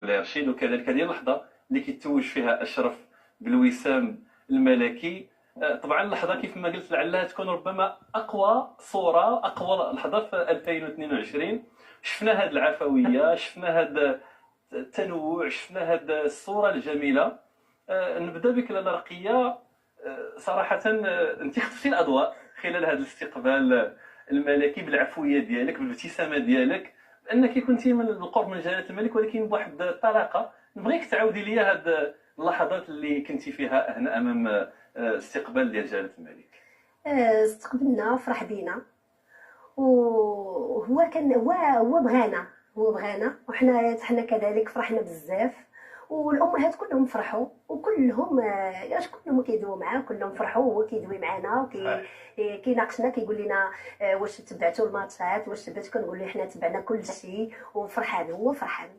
العرشين، وكذلك هذه اللحظة اللي كيتوج فيها أشرف بالوسام الملكي. طبعا اللحظة كيف ما قلت لعلها تكون ربما أقوى صورة، أقوى لحظة في 2022. شفنا هذه العفوية، شفنا هذا التنوع، شفنا هذه الصورة الجميلة. نبدأ بك لاله رقية. صراحة أنت اخترتي الأضواء خلال هذا الاستقبال الملكي بالعفوية ديالك، بالابتسامة ديالك، بأنك كنتي من القرب من جلالة الملك، ولكن بواحد الطلاقة. نبغيك تعاودي لي هاد اللحظات اللي كنتي فيها هنا أمام استقبال ديال جلالة الملك. استقبلنا فرح بينا، وهو كان هو بغانا، هو بغانا، وحنا كذلك فرحنا بزاف. والامهات كلهم فرحوا، وكلهم كلهم كيدويو معاه، كلهم فرحوا، وهو كيدوي معنا كيناقشنا، كيقول لنا واش تبعتوا الماتشات، واش تبعتوا، كنقول له حنا تبعنا كل شيء، وفرحان، هو فرحان.